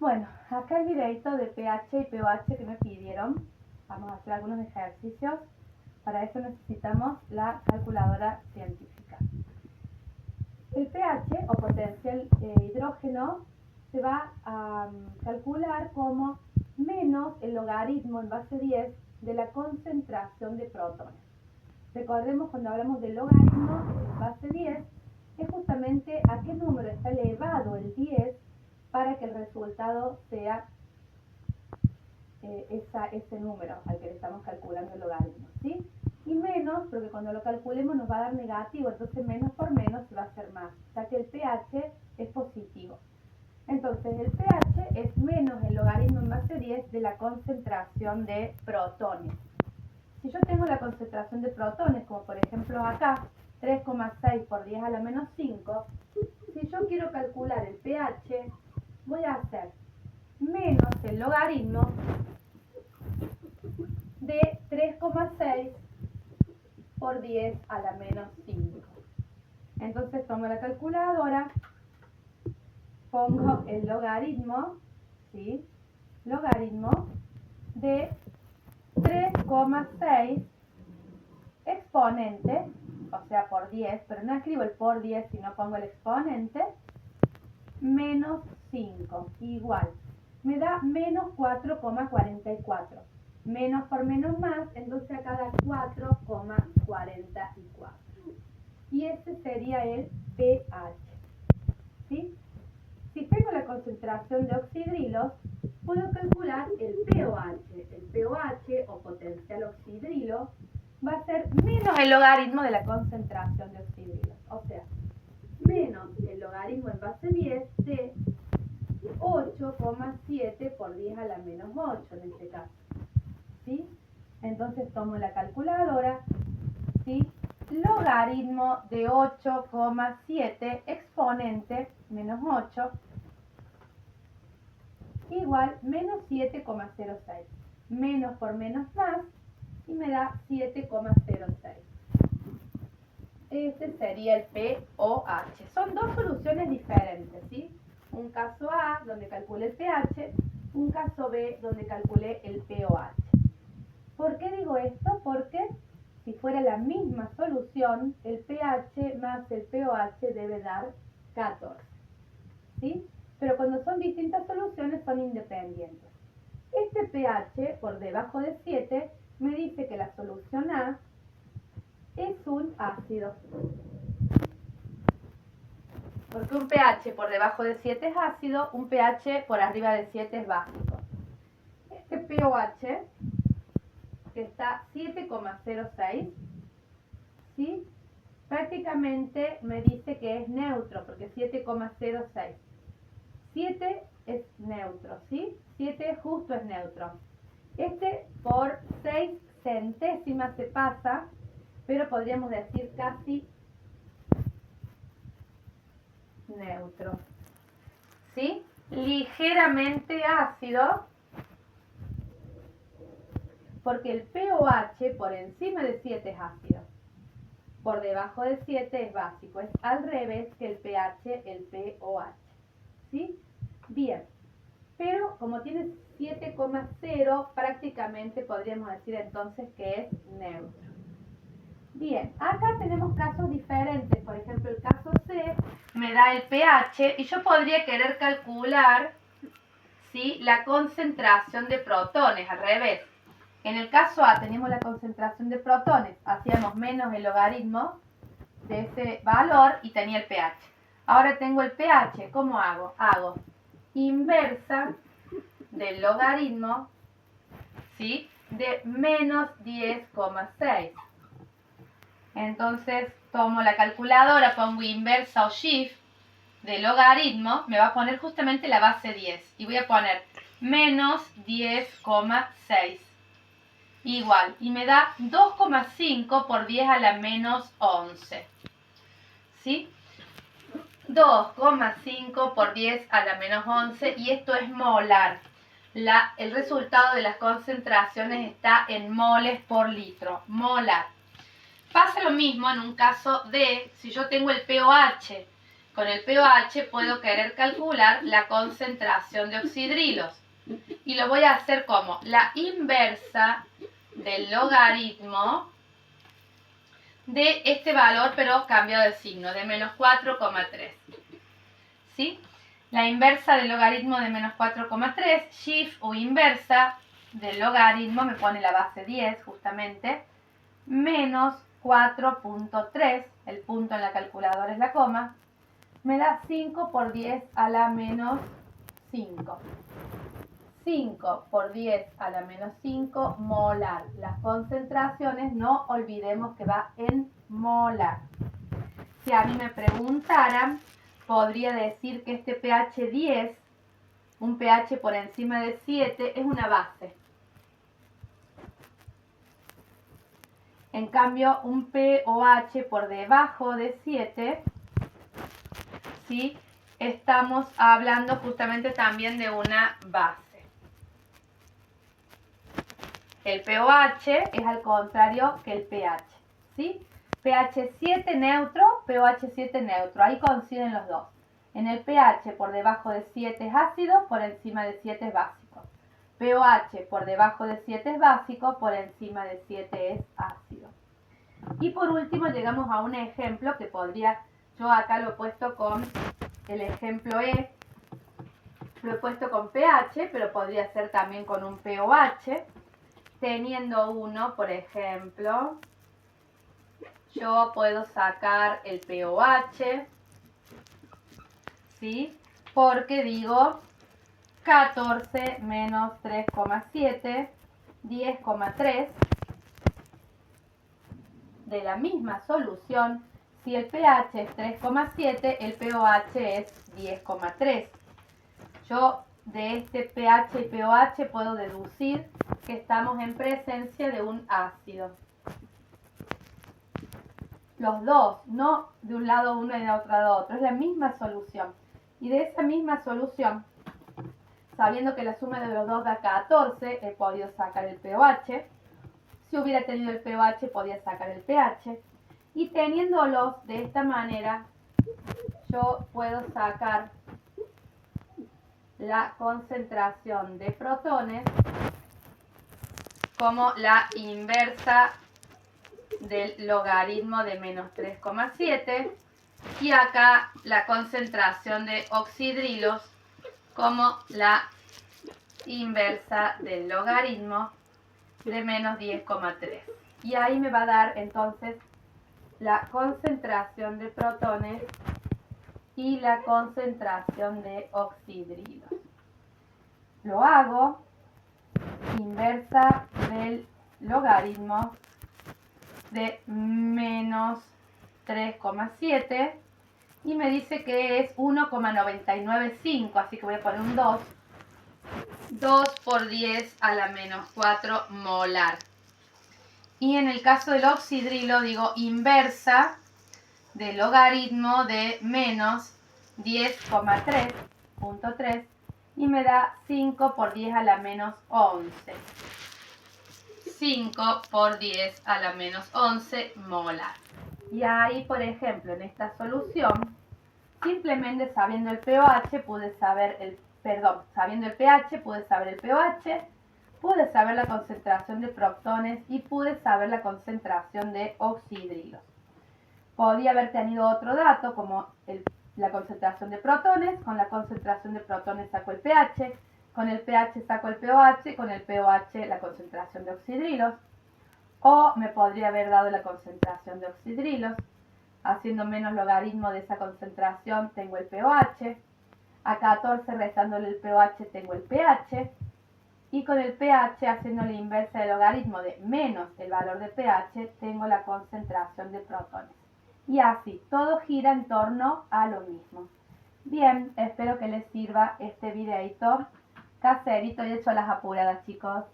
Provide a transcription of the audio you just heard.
Bueno, acá el videito de pH y pOH que me pidieron. Vamos a hacer algunos ejercicios. Para eso necesitamos la calculadora científica. El pH o potencial hidrógeno se va a calcular como menos el logaritmo en base 10 de la concentración de protones. Recordemos, cuando hablamos del logaritmo en base 10, es justamente a qué número está elevado el 10 para que el resultado sea ese número al que le estamos calculando el logaritmo, ¿sí? Y menos, porque cuando lo calculemos nos va a dar negativo, entonces menos por menos se va a hacer más, ya que el pH es positivo. Entonces el pH es menos el logaritmo en base 10 de la concentración de protones. Si yo tengo la concentración de protones, como por ejemplo acá, 3,6 por 10 a la menos 5, si yo quiero calcular el pH, voy a hacer menos el logaritmo de 3,6 por 10 a la menos 5. Entonces tomo la calculadora, pongo el logaritmo, ¿sí? Logaritmo de 3,6 exponente, o sea por 10, pero no escribo el por 10, sino pongo el exponente, menos 5, igual. Me da menos 4,44. Menos por menos más, entonces acá da 4,44. Y ese sería el pH. ¿Sí? Si tengo la concentración de oxidrilos, puedo calcular el pOH. El pOH o potencial oxidrilo va a ser menos el logaritmo de la concentración de oxidrilos. O sea, menos el logaritmo en base 10 de 8,7 por 10 a la menos 8 en este caso. ¿Sí? Entonces tomo la calculadora, ¿sí? Logaritmo de 8,7 exponente menos 8 igual menos 7,06. Menos por menos más y me da 7,06. Este sería el pOH. Son dos soluciones diferentes, ¿sí? Un caso A donde calculé el pH, un caso B donde calculé el pOH. ¿Por qué digo esto? Porque si fuera la misma solución, el pH más el pOH debe dar 14. ¿Sí? Pero cuando son distintas soluciones son independientes. Este pH por debajo de 7 me dice que la solución A es un ácido. Porque un pH por debajo de 7 es ácido, un pH por arriba de 7 es básico. Este pOH, que está 7,06, ¿sí? Prácticamente me dice que es neutro, porque 7,06. 7 es neutro, ¿sí? 7 justo es neutro. Este por 6 centésimas se pasa, pero podríamos decir casi neutro. ¿Sí? Ligeramente ácido, porque el pOH por encima de 7 es ácido. Por debajo de 7 es básico. Es al revés que el pH, el pOH. ¿Sí? Bien. Pero como tiene 7,0, prácticamente podríamos decir entonces que es neutro. Bien, acá tenemos casos diferentes. Por ejemplo, el caso C me da el pH y yo podría querer calcular, ¿sí?, la concentración de protones, al revés. En el caso A teníamos la concentración de protones, hacíamos menos el logaritmo de ese valor y tenía el pH. Ahora tengo el pH, ¿cómo hago? Hago inversa del logaritmo, ¿sí?, de menos 10,6. Entonces tomo la calculadora, pongo inversa o shift de logaritmo, me va a poner justamente la base 10 y voy a poner menos 10,6 igual, y me da 2,5 por 10 a la menos 11, ¿sí? 2,5 por 10 a la menos 11, y esto es molar. El resultado de las concentraciones está en moles por litro, molar. Pasa lo mismo en un caso de, si yo tengo el pOH con el pOH puedo querer calcular la concentración de oxidrilos. Y lo voy a hacer como la inversa del logaritmo de este valor, pero cambiado de signo, de menos 4,3. ¿Sí? La inversa del logaritmo de menos 4,3, shift o inversa del logaritmo, me pone la base 10 justamente, menos 4.3, el punto en la calculadora es la coma, me da 5 por 10 a la menos 5. 5 por 10 a la menos 5 molar. Las concentraciones no olvidemos que va en molar. Si a mí me preguntaran, podría decir que este pH 10, un pH por encima de 7, es una base. En cambio, un pOH por debajo de 7, ¿sí? Estamos hablando justamente también de una base. El pOH es al contrario que el pH, ¿sí? pH 7 neutro, pOH 7 neutro, ahí coinciden los dos. En el pH por debajo de 7 es ácido, por encima de 7 es básico. pOH por debajo de 7 es básico, por encima de 7 es ácido. Y por último llegamos a un ejemplo que podría, yo acá lo he puesto con el ejemplo E, lo he puesto con pH, pero podría ser también con un pOH. Teniendo uno, por ejemplo, yo puedo sacar el pOH, ¿sí? Porque digo 14 menos 3,7, 10,3. De la misma solución, si el pH es 3,7, el pOH es 10,3. Yo de este pH y pOH puedo deducir que estamos en presencia de un ácido. Los dos, no de un lado uno y de otro lado otro, es la misma solución. Y de esa misma solución, sabiendo que la suma de los dos da 14, he podido sacar el pOH. Si hubiera tenido el pOH, podía sacar el pH. Y teniéndolos de esta manera, yo puedo sacar la concentración de protones como la inversa del logaritmo de menos 3,7 y acá la concentración de oxidrilos como la inversa del logaritmo de menos 10,3. Y ahí me va a dar entonces la concentración de protones y la concentración de oxidrilos. Lo hago inversa del logaritmo de menos 3,7 y me dice que es 1,995, así que voy a poner un 2. 2 por 10 a la menos 4 molar. Y en el caso del oxidrilo digo inversa del logaritmo de menos 10,3.3 y me da 5 por 10 a la menos 11. 5 por 10 a la menos 11 molar. Y ahí, por ejemplo, en esta solución, simplemente sabiendo el pOH pude saber sabiendo el pH pude saber el pOH, pude saber la concentración de protones y pude saber la concentración de oxidrilos. Podía haber tenido otro dato como la concentración de protones. Con la concentración de protones saco el pH, con el pH saco el pOH, con el pOH la concentración de oxidrilos. O me podría haber dado la concentración de oxidrilos. Haciendo menos logaritmo de esa concentración tengo el pOH. A 14 restándole el pOH tengo el pH. Y con el pH haciendo la inversa del logaritmo de menos el valor de pH tengo la concentración de protones. Y así, todo gira en torno a lo mismo. Bien, espero que les sirva este videito caserito y hecho a las apuradas, chicos.